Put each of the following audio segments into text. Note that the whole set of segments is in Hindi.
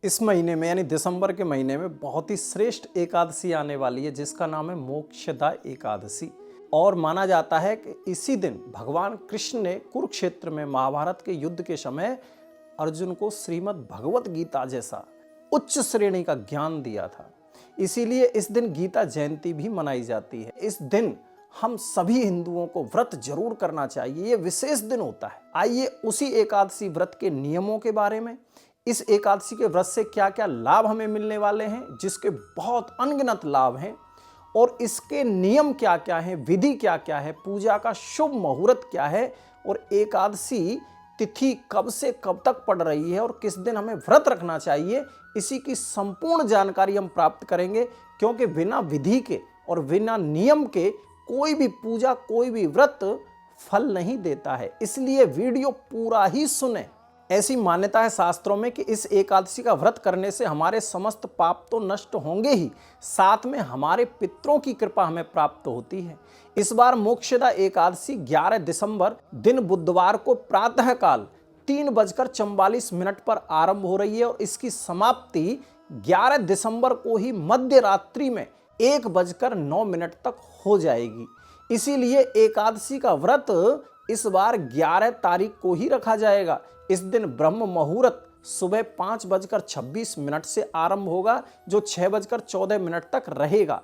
इस महीने में यानी दिसंबर के महीने में बहुत ही श्रेष्ठ एकादशी आने वाली है जिसका नाम है मोक्षदा एकादशी। और माना जाता है कि इसी दिन भगवान कृष्ण ने कुरुक्षेत्र में महाभारत के युद्ध के समय अर्जुन को श्रीमद् भगवत गीता जैसा उच्च श्रेणी का ज्ञान दिया था। इसीलिए इस दिन गीता जयंती भी मनाई जाती है। इस दिन हम सभी हिंदुओं को व्रत जरूर करना चाहिए, ये विशेष दिन होता है। आइए उसी एकादशी व्रत के नियमों के बारे में, इस एकादशी के व्रत से क्या क्या लाभ हमें मिलने वाले हैं, जिसके बहुत अनगिनत लाभ हैं, और इसके नियम क्या क्या हैं, विधि क्या क्या है, पूजा का शुभ मुहूर्त क्या है, और एकादशी तिथि कब से कब तक पड़ रही है और किस दिन हमें व्रत रखना चाहिए, इसी की संपूर्ण जानकारी हम प्राप्त करेंगे। क्योंकि बिना विधि के और बिना नियम के कोई भी पूजा, कोई भी व्रत फल नहीं देता है। इसलिए वीडियो पूरा ही सुने। ऐसी मान्यता है शास्त्रों में कि इस एकादशी का व्रत करने से हमारे समस्त पाप तो नष्ट होंगे ही, साथ में हमारे पितरों की कृपा हमें प्राप्त होती है। इस बार मोक्षदा एकादशी 11 दिसंबर दिन बुधवार को प्रातःकाल 3:44 पर आरंभ हो रही है और इसकी समाप्ति 11 दिसंबर को ही मध्य रात्रि में 1:09 तक हो जाएगी। इसीलिए एकादशी का व्रत इस बार 11 तारीख को ही रखा जाएगा। इस दिन ब्रह्म मुहूर्त सुबह 5:26 से आरंभ होगा, जो 6:14 तक रहेगा।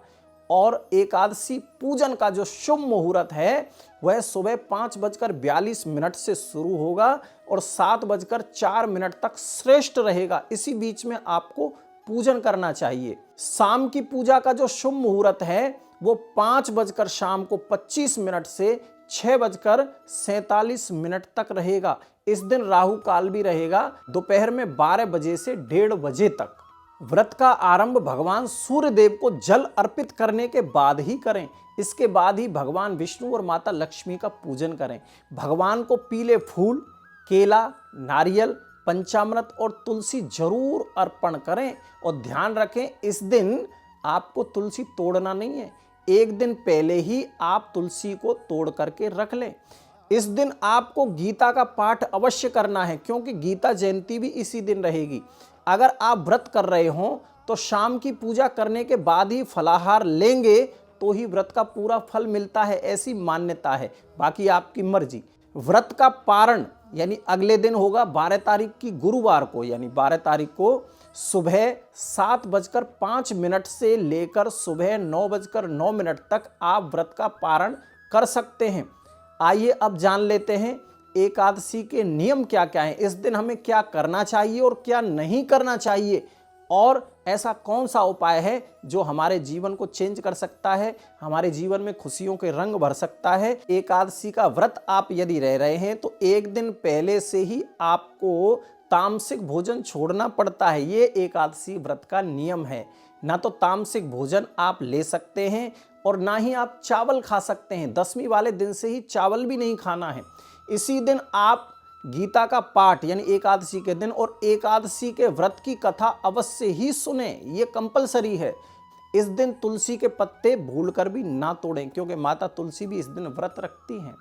और एकादशी पूजन का जो शुभ मुहूर्त है वह सुबह 5:42 से शुरू होगा और 7:04 तक श्रेष्ठ रहेगा। इसी बीच में आपको पूजन करना चाहिए। शाम की पूजा का जो शुभ मुहूर्त है वो 5 शाम को 25 से 6:47 तक रहेगा। इस दिन राहु काल भी रहेगा, दोपहर में 12 बजे से 1:30 बजे तक। व्रत का आरंभ भगवान सूर्य देव को जल अर्पित करने के बाद ही करें। इसके बाद ही भगवान विष्णु और माता लक्ष्मी का पूजन करें। भगवान को पीले फूल, केला, नारियल, पंचामृत और तुलसी जरूर अर्पण करें। और ध्यान रखें, इस दिन आपको तुलसी तोड़ना नहीं है, एक दिन पहले ही आप तुलसी को तोड़ करके रख लें। इस दिन आपको गीता का पाठ अवश्य करना है, क्योंकि गीता जयंती भी इसी दिन रहेगी। अगर आप व्रत कर रहे हो तो शाम की पूजा करने के बाद ही फलाहार लेंगे तो ही व्रत का पूरा फल मिलता है, ऐसी मान्यता है। बाकी आपकी मर्जी। व्रत का पारण यानी अगले दिन होगा 12 तारीख की गुरुवार को, यानी 12 तारीख को सुबह 7:05 से लेकर सुबह 9:09 तक आप व्रत का पारण कर सकते हैं। आइए अब जान लेते हैं एकादशी के नियम क्या क्या हैं, इस दिन हमें क्या करना चाहिए और क्या नहीं करना चाहिए, और ऐसा कौन सा उपाय है जो हमारे जीवन को चेंज कर सकता है, हमारे जीवन में खुशियों के रंग भर सकता है। एकादशी का व्रत आप यदि रह रहे हैं तो एक दिन पहले से ही आपको तामसिक भोजन छोड़ना पड़ता है। ये एकादशी व्रत का नियम है। ना तो तामसिक भोजन आप ले सकते हैं और ना ही आप चावल खा सकते हैं। 10वीं वाले दिन से ही चावल भी नहीं खाना है। इसी दिन आप गीता का पाठ यानी एकादशी के दिन और एकादशी के व्रत की कथा अवश्य ही सुने, ये कंपलसरी है। इस दिन तुलसी के पत्ते भूलकर भी ना तोड़ें, क्योंकि माता तुलसी भी इस दिन व्रत रखती हैं।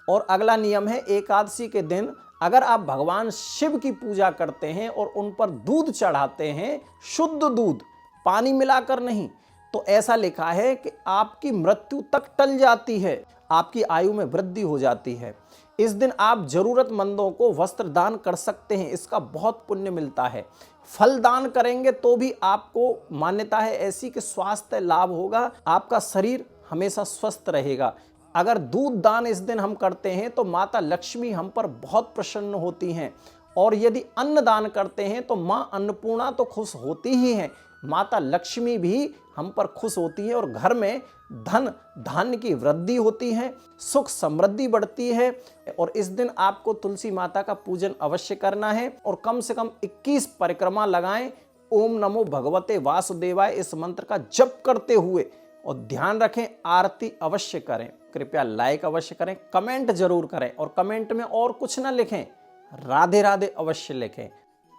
और अगला नियम है, एकादशी के दिन अगर आप भगवान शिव की पूजा करते हैं और उन पर दूध चढ़ाते हैं, शुद्ध दूध, पानी मिलाकर नहीं, तो ऐसा लिखा है कि आपकी मृत्यु तक टल जाती है, आपकी आयु में वृद्धि हो जाती है। इस दिन आप जरूरतमंदों को वस्त्र दान कर सकते हैं, इसका बहुत पुण्य मिलता है। फल दान करेंगे तो भी आपको मान्यता है ऐसी कि स्वास्थ्य लाभ होगा, आपका शरीर हमेशा स्वस्थ रहेगा। अगर दूध दान इस दिन हम करते हैं तो माता लक्ष्मी हम पर बहुत प्रसन्न होती हैं। और यदि अन्न दान करते हैं तो माँ अन्नपूर्णा तो खुश होती ही हैं, माता लक्ष्मी भी हम पर खुश होती है और घर में धन धान्य की वृद्धि होती है, सुख समृद्धि बढ़ती है। और इस दिन आपको तुलसी माता का पूजन अवश्य करना है और कम से कम 21 परिक्रमा लगाएं। ओम नमो भगवते वासुदेवाय इस मंत्र का जप करते हुए, और ध्यान रखें आरती अवश्य करें। कृपया लाइक अवश्य करें, कमेंट जरूर करें और कमेंट में और कुछ ना लिखें, राधे राधे अवश्य लिखें।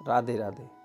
राधे राधे।